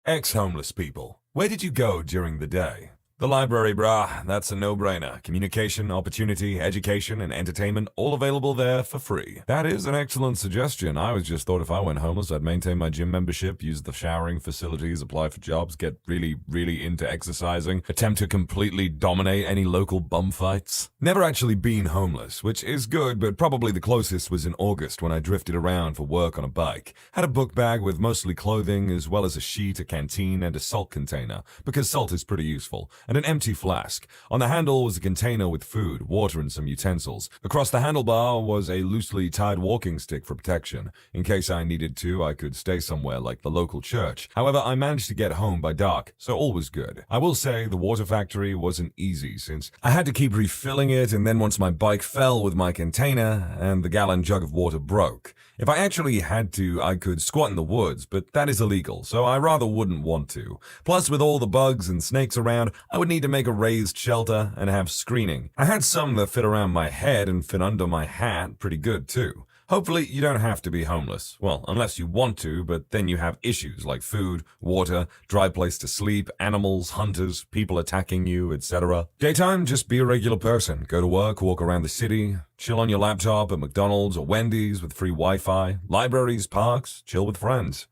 Ex-homeless people, where did you go during the day? The library, brah, that's a no-brainer. Communication, opportunity, education, and entertainment all available there for free. That is an excellent suggestion. I was just thought if I went homeless, I'd maintain my gym membership, use the showering facilities, apply for jobs, get really into exercising, attempt to completely dominate any local bum fights. Never actually been homeless, which is good, but probably the closest was in August when I drifted around for work on a bike. Had a book bag with mostly clothing, as well as a sheet, a canteen, and a salt container, because salt is pretty useful, and an empty flask. On the handle was a container with food, water, and some utensils. Across the handlebar was a loosely tied walking stick for protection. In case I needed to, I could stay somewhere like the local church. However, I managed to get home by dark, so all was good. I will say the water factory wasn't easy, since I had to keep refilling it, and then once my bike fell with my container, and the gallon jug of water broke. If I actually had to, I could squat in the woods, but that is illegal, so I rather wouldn't want to. Plus, with all the bugs and snakes around, I would need to make a raised shelter and have screening. I had some that fit around my head and fit under my hat pretty good too. Hopefully, you don't have to be homeless. Well, unless you want to, but then you have issues like food, water, dry place to sleep, animals, hunters, people attacking you, etc. Daytime, just be a regular person. Go to work, walk around the city, chill on your laptop at McDonald's or Wendy's with free Wi-Fi, libraries, parks, chill with friends.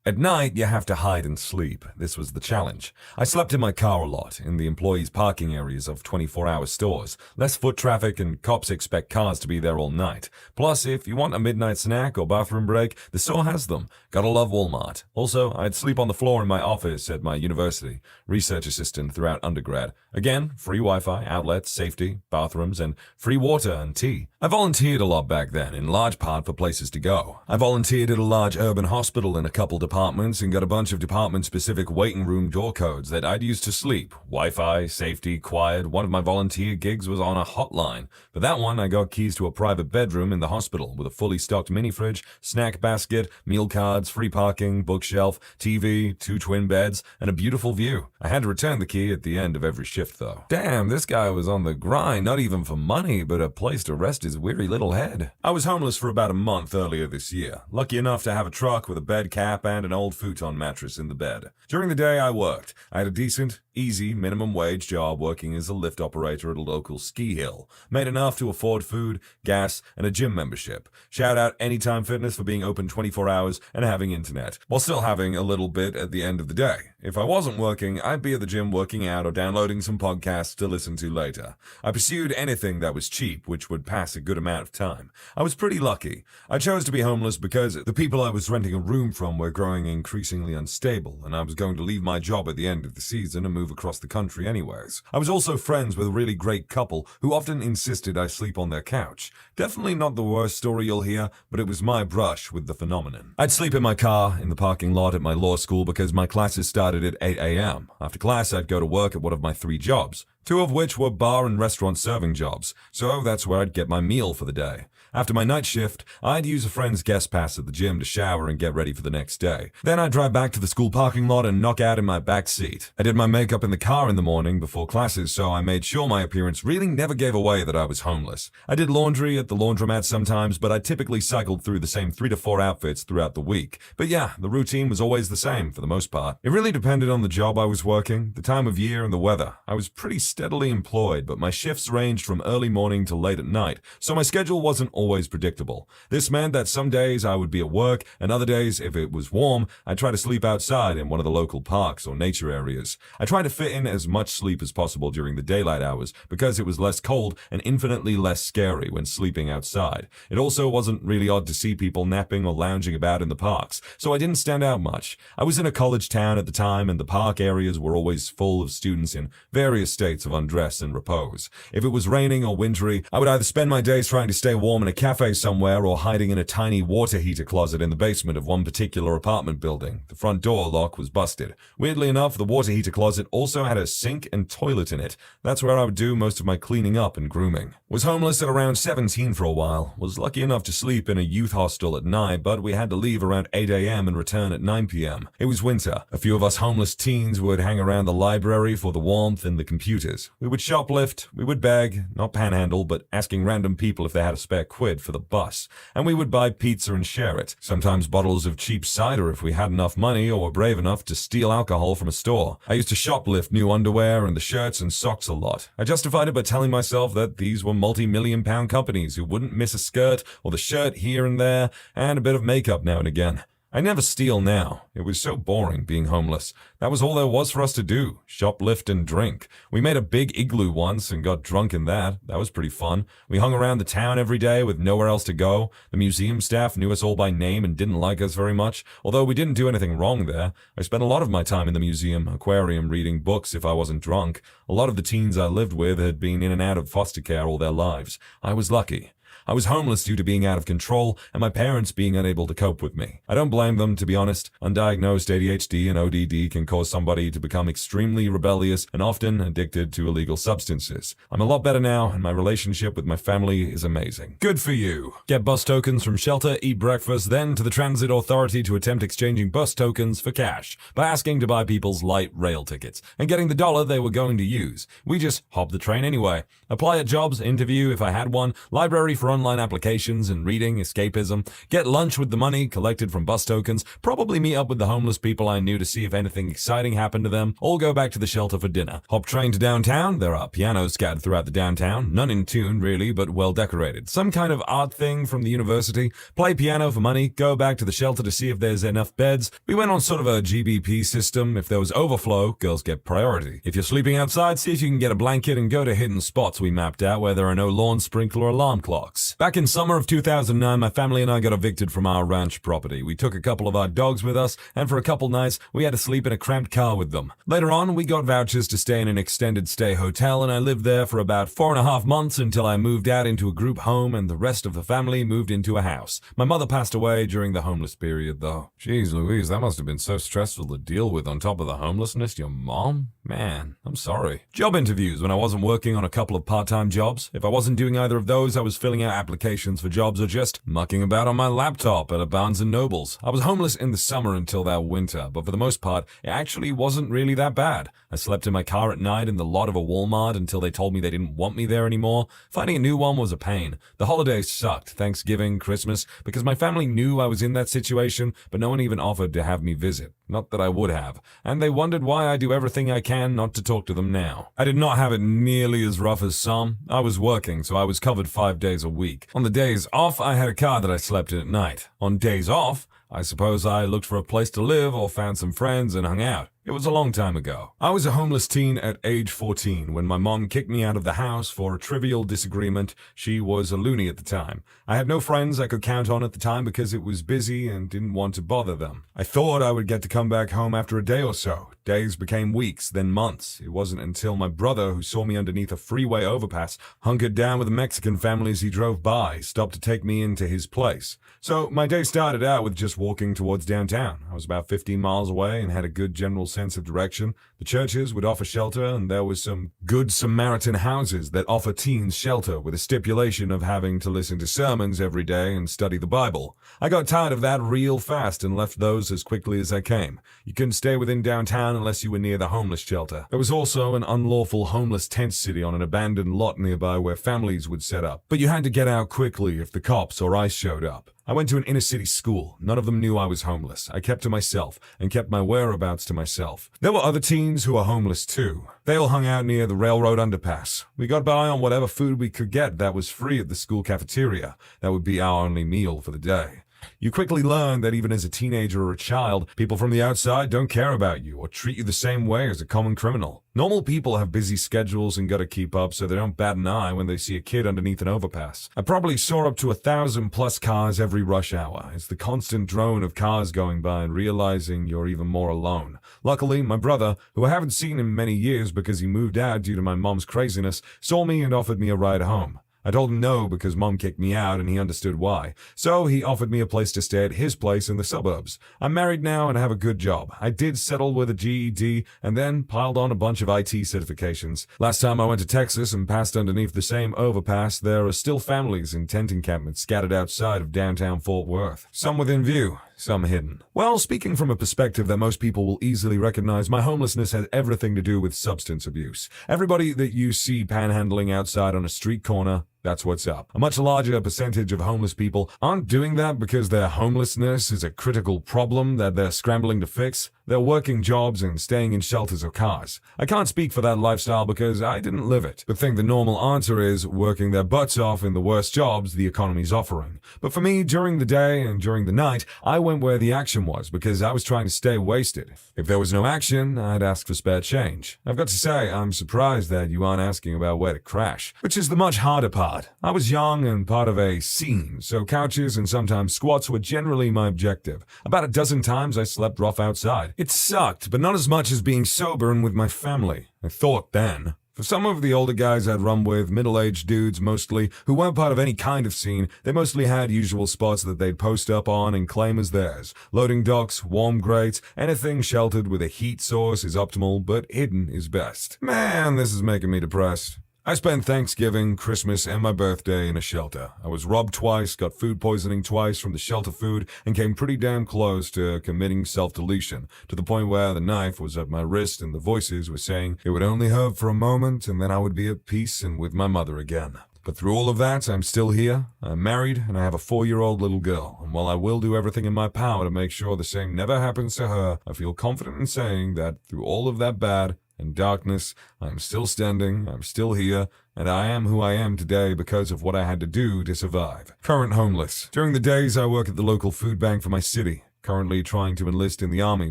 At night, you have to hide and sleep. This was the challenge. I slept in my car a lot, in the employees' parking areas of 24-hour stores. Less foot traffic and cops expect cars to be there all night. Plus, if you want a midnight snack or bathroom break, the store has them. Gotta love Walmart. Also, I'd sleep on the floor in my office at my university. Research assistant throughout undergrad. Again, free Wi-Fi, outlets, safety, bathrooms, and free water and tea. I volunteered a lot back then, in large part for places to go. I volunteered at a large urban hospital in a couple departments and got a bunch of department-specific waiting room door codes that I'd use to sleep. Wi-Fi, safety, quiet. One of my volunteer gigs was on a hotline. For that one, I got keys to a private bedroom in the hospital with a fully stocked mini-fridge, snack basket, meal cards, free parking, bookshelf, TV, 2 twin beds, and a beautiful view. I had to return the key at the end of every shift, though. Damn, this guy was on the grind, not even for money, but a place to rest his weary little head. I was homeless for about a month earlier this year. Lucky enough to have a truck with a bed cap and an old futon mattress in the bed. During the day, I worked. I had a decent, easy, minimum wage job working as a lift operator at a local ski hill. Made enough to afford food, gas, and a gym membership. Shout out Anytime Fitness for being open 24 hours and having internet, while still having a little bit at the end of the day. If I wasn't working, I'd be at the gym working out or downloading some podcasts to listen to later. I pursued anything that was cheap, which would pass a good amount of time. I was pretty lucky. I chose to be homeless because the people I was renting a room from were growing increasingly unstable, and I was going to leave my job at the end of the season and move across the country anyways. I was also friends with a really great couple who often insisted I sleep on their couch. Definitely not the worst story you'll hear, but it was my brush with the phenomenon. I'd sleep in my car in the parking lot at my law school because my classes started at 8 a.m. After class, I'd go to work at one of my 3 jobs, 2 of which were bar and restaurant serving jobs, so that's where I'd get my meal for the day. After my night shift, I'd use a friend's guest pass at the gym to shower and get ready for the next day. Then I'd drive back to the school parking lot and knock out in my back seat. I did my makeup in the car in the morning before classes, so I made sure my appearance really never gave away that I was homeless. I did laundry at the laundromat sometimes, but I typically cycled through the same 3 to 4 outfits throughout the week. But yeah, the routine was always the same for the most part. It really depended on the job I was working, the time of year, and the weather. I was pretty steadily employed, but my shifts ranged from early morning to late at night, so my schedule wasn't always predictable. This meant that some days I would be at work, and other days, if it was warm, I'd try to sleep outside in one of the local parks or nature areas. I tried to fit in as much sleep as possible during the daylight hours because it was less cold and infinitely less scary when sleeping outside. It also wasn't really odd to see people napping or lounging about in the parks, so I didn't stand out much. I was in a college town at the time, and the park areas were always full of students in various states of undress and repose. If it was raining or wintry, I would either spend my days trying to stay warm in a cafe somewhere or hiding in a tiny water heater closet in the basement of one particular apartment building. The front door lock was busted. Weirdly enough, the water heater closet also had a sink and toilet in it. That's where I would do most of my cleaning up and grooming. Was homeless at around 17 for a while. Was lucky enough to sleep in a youth hostel at night, but we had to leave around 8 a.m. and return at 9 p.m. It was winter. A few of us homeless teens would hang around the library for the warmth and the computers. places. We would shoplift, we would beg, not panhandle, but asking random people if they had a spare quid for the bus. And we would buy pizza and share it. Sometimes bottles of cheap cider if we had enough money or were brave enough to steal alcohol from a store. I used to shoplift new underwear and the shirts and socks a lot. I justified it by telling myself that these were multi-million-pound companies who wouldn't miss a skirt or the shirt here and there and a bit of makeup now and again. I never steal now. It was so boring being homeless. That was all there was for us to do, shoplift and drink. We made a big igloo once and got drunk in that. That was pretty fun. We hung around the town every day with nowhere else to go. The museum staff knew us all by name and didn't like us very much, although we didn't do anything wrong there. I spent a lot of my time in the museum aquarium reading books if I wasn't drunk. A lot of the teens I lived with had been in and out of foster care all their lives. I was lucky. I was homeless due to being out of control and my parents being unable to cope with me. I don't blame them, to be honest. Undiagnosed ADHD and ODD can cause somebody to become extremely rebellious and often addicted to illegal substances. I'm a lot better now, and my relationship with my family is amazing. Good for you. Get bus tokens from shelter, eat breakfast, then to the transit authority to attempt exchanging bus tokens for cash by asking to buy people's light rail tickets and getting the dollar they were going to use. We just hop the train anyway. Apply at jobs, interview if I had one, library for online applications and reading, escapism, get lunch with the money collected from bus tokens, probably meet up with the homeless people I knew to see if anything exciting happened to them, or go back to the shelter for dinner. Hop train to downtown, there are pianos scattered throughout the downtown, none in tune really, but well decorated. Some kind of art thing from the university, play piano for money, go back to the shelter to see if there's enough beds. We went on sort of a GBP system. If there was overflow, girls get priority. If you're sleeping outside, see if you can get a blanket and go to hidden spots we mapped out where there are no lawn sprinkler alarm clocks. Back in summer of 2009, my family and I got evicted from our ranch property. We took a couple of our dogs with us, and for a couple nights, we had to sleep in a cramped car with them. Later on, we got vouchers to stay in an extended stay hotel, and I lived there for about 4.5 months until I moved out into a group home and the rest of the family moved into a house. My mother passed away during the homeless period, though. Jeez Louise, that must have been so stressful to deal with on top of the homelessness. Your mom? Man, I'm sorry. Job interviews when I wasn't working on a couple of part-time jobs. If I wasn't doing either of those, I was filling out applications for jobs or just mucking about on my laptop at a Barnes & Noble's. I was homeless in the summer until that winter, but for the most part, it actually wasn't really that bad. I slept in my car at night in the lot of a Walmart until they told me they didn't want me there anymore. Finding a new one was a pain. The holidays sucked, Thanksgiving, Christmas, because my family knew I was in that situation, but no one even offered to have me visit. Not that I would have. And they wondered why I do everything I can not to talk to them now. I did not have it nearly as rough as some. I was working, so I was covered 5 days a week. On the days off, I had a car that I slept in at night. On days off, I suppose I looked for a place to live or found some friends and hung out. It was a long time ago. I was a homeless teen at age 14 when my mom kicked me out of the house for a trivial disagreement. She was a loony at the time. I had no friends I could count on at the time because it was busy and didn't want to bother them. I thought I would get to come back home after a day or so. Days became weeks, then months. It wasn't until my brother, who saw me underneath a freeway overpass, hunkered down with a Mexican family as he drove by, stopped to take me into his place. So my day started out with just walking towards downtown. I was about 15 miles away and had a good general sense of direction. The churches would offer shelter, and there was some good Samaritan houses that offer teens shelter with a stipulation of having to listen to sermons every day and study the Bible. I got tired of that real fast and left those as quickly as I came. You couldn't stay within downtown unless you were near the homeless shelter. There was also an unlawful homeless tent city on an abandoned lot nearby where families would set up, but you had to get out quickly if the cops or ICE showed up. I went to an inner-city school. None of them knew I was homeless. I kept to myself and kept my whereabouts to myself. There were other teens who were homeless too. They all hung out near the railroad underpass. We got by on whatever food we could get that was free at the school cafeteria. That would be our only meal for the day. You quickly learn that even as a teenager or a child, people from the outside don't care about you or treat you the same way as a common criminal. Normal people have busy schedules and gotta keep up, so they don't bat an eye when they see a kid underneath an overpass. I probably saw up to 1,000+ cars every rush hour. It's the constant drone of cars going by and realizing you're even more alone. Luckily, my brother, who I haven't seen in many years because he moved out due to my mom's craziness, saw me and offered me a ride home. I told him no because mom kicked me out and he understood why. So he offered me a place to stay at his place in the suburbs. I'm married now and have a good job. I did settle with a GED and then piled on a bunch of IT certifications. Last time I went to Texas and passed underneath the same overpass, there are still families in tent encampments scattered outside of downtown Fort Worth. Some within view, some hidden. Well, speaking from a perspective that most people will easily recognize, my homelessness has everything to do with substance abuse. Everybody that you see panhandling outside on a street corner, that's what's up. A much larger percentage of homeless people aren't doing that because their homelessness is a critical problem that they're scrambling to fix. They're working jobs and staying in shelters or cars. I can't speak for that lifestyle because I didn't live it, but think the normal answer is working their butts off in the worst jobs the economy's offering. But for me, during the day and during the night, I went where the action was because I was trying to stay wasted. If there was no action, I'd ask for spare change. I've got to say, I'm surprised that you aren't asking about where to crash, which is the much harder part. I was young and part of a scene, so couches and sometimes squats were generally my objective. About a dozen times I slept rough outside. It sucked, but not as much as being sober and with my family. I thought then. For some of the older guys I'd run with, middle-aged dudes mostly, who weren't part of any kind of scene, they mostly had usual spots that they'd post up on and claim as theirs. Loading docks, warm grates, anything sheltered with a heat source is optimal, but hidden is best. Man, this is making me depressed. I spent Thanksgiving, Christmas, and my birthday in a shelter. I was robbed twice, got food poisoning twice from the shelter food, and came pretty damn close to committing self-deletion, to the point where the knife was at my wrist and the voices were saying it would only hurt for a moment and then I would be at peace and with my mother again. But through all of that, I'm still here. I'm married, and I have a 4-year-old little girl. And while I will do everything in my power to make sure the same never happens to her, I feel confident in saying that through all of that bad and darkness, I'm still standing, I'm still here, and I am who I am today because of what I had to do to survive. Current homeless. During the days, I work at the local food bank for my city. Currently trying to enlist in the army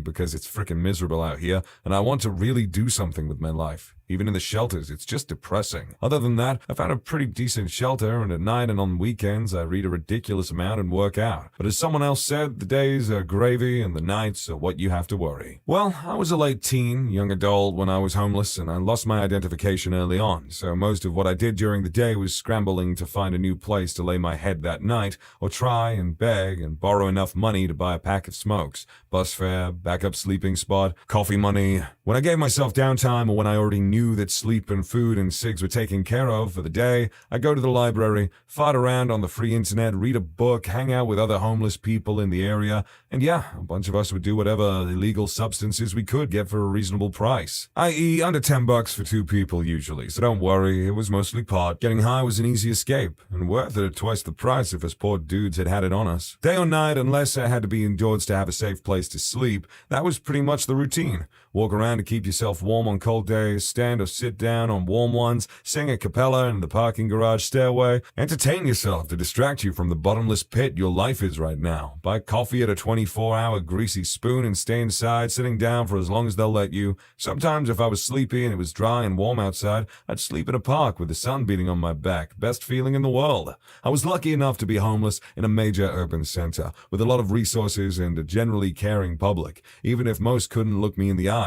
because it's frickin' miserable out here, and I want to really do something with my life. Even in the shelters, it's just depressing. Other than that, I found a pretty decent shelter, and at night and on weekends, I read a ridiculous amount and work out. But as someone else said, the days are gravy and the nights are what you have to worry. Well, I was a late teen, young adult when I was homeless, and I lost my identification early on, so most of what I did during the day was scrambling to find a new place to lay my head that night, or try and beg and borrow enough money to buy a pack of smokes, bus fare, backup sleeping spot, coffee money. When I gave myself downtime or when I already knew that sleep and food and cigs were taken care of for the day, I'd go to the library, fart around on the free internet, read a book, hang out with other homeless people in the area, and yeah, a bunch of us would do whatever illegal substances we could get for a reasonable price. I.e., under $10 for 2 people usually, so don't worry, it was mostly pot. Getting high was an easy escape, and worth it at twice the price if us poor dudes had had it on us. Day or night, unless I had to be indoors to have a safe place to sleep, that was pretty much the routine. Walk around to keep yourself warm on cold days, stand or sit down on warm ones, sing a cappella in the parking garage stairway, entertain yourself to distract you from the bottomless pit your life is right now. Buy coffee at a 24-hour greasy spoon and stay inside, sitting down for as long as they'll let you. Sometimes if I was sleepy and it was dry and warm outside, I'd sleep in a park with the sun beating on my back. Best feeling in the world. I was lucky enough to be homeless in a major urban center, with a lot of resources and a generally caring public, even if most couldn't look me in the eye.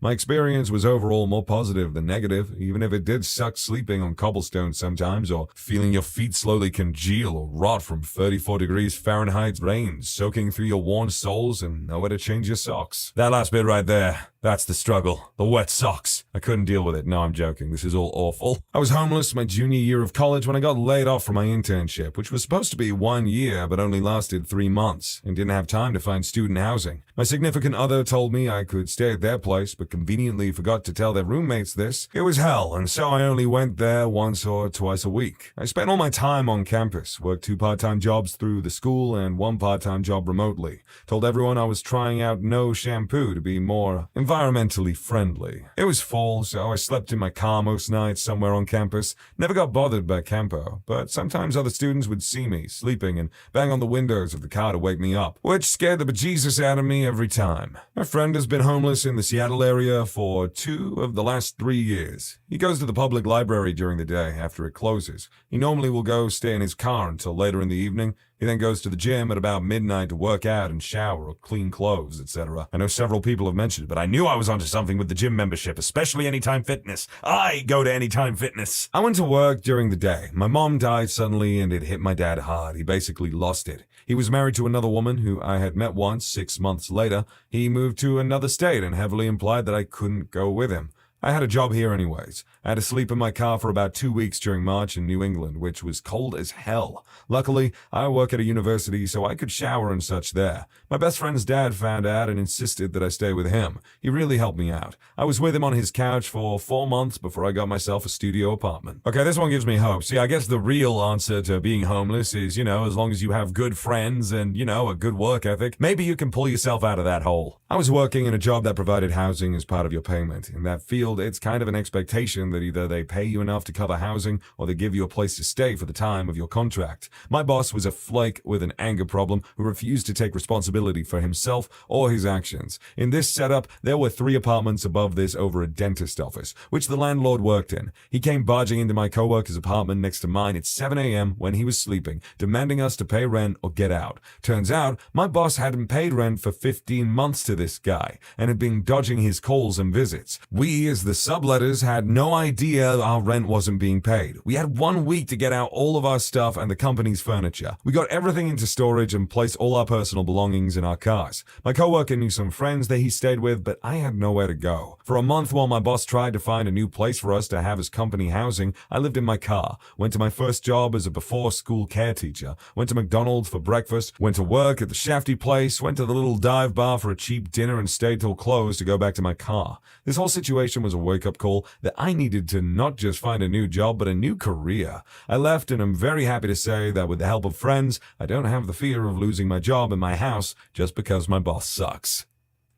My experience was overall more positive than negative, even if it did suck sleeping on cobblestone sometimes, or feeling your feet slowly congeal or rot from 34 degrees Fahrenheit rain soaking through your worn soles and nowhere to change your socks. That last bit right there, that's the struggle. The wet socks. I couldn't deal with it. No, I'm joking. This is all awful. I was homeless my junior year of college when I got laid off from my internship, which was supposed to be 1 year but only lasted 3 months, and didn't have time to find student housing. My significant other told me I could stay at their place, but conveniently forgot to tell their roommates this. It was hell, and so I only went there once or twice a week. I spent all my time on campus, worked 2 part-time jobs through the school and 1 part-time job remotely. Told everyone I was trying out no shampoo to be more environmentally friendly. It was fall, so I slept in my car most nights somewhere on campus. Never got bothered by campo, but sometimes other students would see me sleeping and bang on the windows of the car to wake me up, which scared the bejesus out of me every time. My friend has been homeless in the Seattle area for 2 of the last 3 years. He goes to the public library during the day after it closes. He normally will go stay in his car until later in the evening. He then goes to the gym at about midnight to work out and shower or clean clothes, etc. I know several people have mentioned it, but I knew I was onto something with the gym membership, especially Anytime Fitness. I go to Anytime Fitness. I went to work during the day. My mom died suddenly and it hit my dad hard. He basically lost it. He was married to another woman who I had met once. 6 months later, he moved to another state and heavily implied that I couldn't go with him. I had a job here anyways. I had to sleep in my car for about 2 weeks during March in New England, which was cold as hell. Luckily, I work at a university, so I could shower and such there. My best friend's dad found out and insisted that I stay with him. He really helped me out. I was with him on his couch for 4 months before I got myself a studio apartment. Okay, this one gives me hope. See, I guess the real answer to being homeless is, as long as you have good friends and, a good work ethic, maybe you can pull yourself out of that hole. I was working in a job that provided housing as part of your payment. In that field, it's kind of an expectation that either they pay you enough to cover housing or they give you a place to stay for the time of your contract. My boss was a flake with an anger problem who refused to take responsibility for himself or his actions. In this setup, there were 3 apartments above this over a dentist office, which the landlord worked in. He came barging into my coworker's apartment next to mine at 7 a.m. when he was sleeping, demanding us to pay rent or get out. Turns out, my boss hadn't paid rent for 15 months to this guy and had been dodging his calls and visits. We, as the subletters, had no idea our rent wasn't being paid. We had 1 week to get out all of our stuff and the company's furniture. We got everything into storage and placed all our personal belongings in our cars. My coworker knew some friends that he stayed with, but I had nowhere to go. For a month while my boss tried to find a new place for us to have as company housing, I lived in my car, went to my first job as a before-school care teacher, went to McDonald's for breakfast, went to work at the Shafty place, went to the little dive bar for a cheap dinner and stayed till close to go back to my car. This whole situation was a wake-up call that I needed to not just find a new job, but a new career. I left and I'm very happy to say that with the help of friends, I don't have the fear of losing my job and my house just because my boss sucks.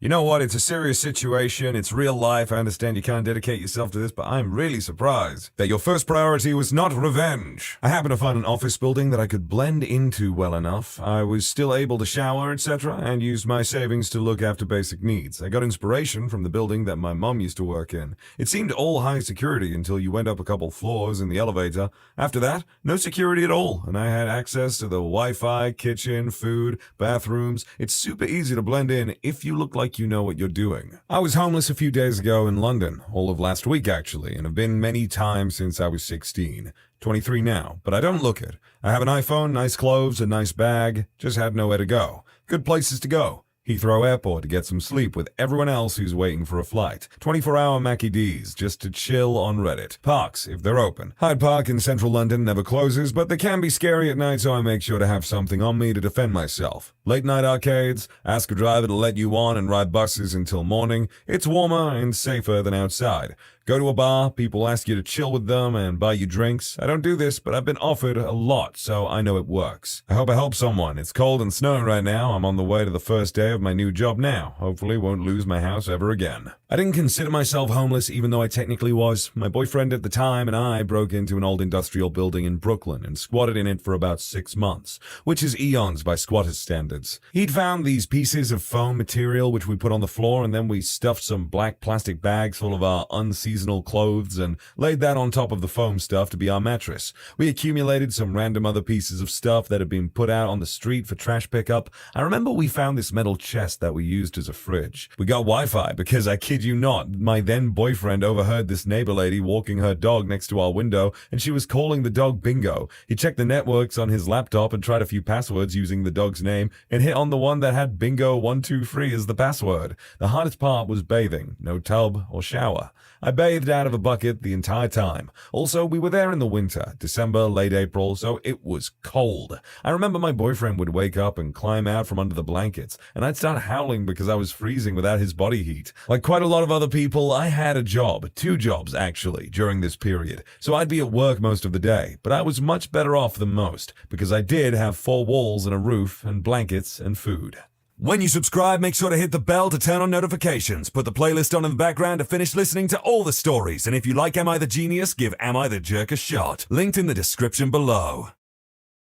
You know what? It's a serious situation. It's real life. I understand you can't dedicate yourself to this, but I'm really surprised that your first priority was not revenge. I happened to find an office building that I could blend into well enough. I was still able to shower, etc., and used my savings to look after basic needs. I got inspiration from the building that my mom used to work in. It seemed all high security until you went up a couple floors in the elevator. After that, no security at all, and I had access to the Wi-Fi, kitchen, food, bathrooms. It's super easy to blend in if you look like you know what you're doing. I was homeless a few days ago in London, all of last week actually, and have been many times since I was 16. 23 now, but I don't look it. I have an iPhone, nice clothes, a nice bag, just had nowhere to go. Good places to go. Heathrow Airport to get some sleep with everyone else who's waiting for a flight. 24-hour Mackie D's just to chill on Reddit. Parks, if they're open. Hyde Park in central London never closes, but they can be scary at night, so I make sure to have something on me to defend myself. Late night arcades, ask a driver to let you on and ride buses until morning. It's warmer and safer than outside. Go to a bar, people ask you to chill with them and buy you drinks. I don't do this, but I've been offered a lot, so I know it works. I hope I help someone. It's cold and snowing right now. I'm on the way to the first day of my new job now. Hopefully won't lose my house ever again. I didn't consider myself homeless, even though I technically was. My boyfriend at the time and I broke into an old industrial building in Brooklyn and squatted in it for about 6 months, which is eons by squatters' standards. He'd found these pieces of foam material which we put on the floor, and then we stuffed some black plastic bags full of our unseasonal clothes and laid that on top of the foam stuff to be our mattress. We accumulated some random other pieces of stuff that had been put out on the street for trash pickup. I remember we found this metal chest that we used as a fridge. We got Wi-Fi because, I kid you not, my then boyfriend overheard this neighbor lady walking her dog next to our window, and she was calling the dog Bingo. He checked the networks on his laptop and tried a few passwords using the dog's name and hit on the one that had Bingo123 as the password. The hardest part was bathing. No tub or shower. I bathed out of a bucket the entire time. Also, we were there in the winter, December, late April, so it was cold. I remember my boyfriend would wake up and climb out from under the blankets, and I'd start howling because I was freezing without his body heat. Like quite a lot of other people, I had a job, 2 jobs actually, during this period, so I'd be at work most of the day, but I was much better off than most, because I did have 4 walls and a roof and blankets and food. When you subscribe, make sure to hit the bell to turn on notifications. Put the playlist on in the background to finish listening to all the stories. And if you like Am I the Genius, give Am I the Jerk a shot. Linked in the description below.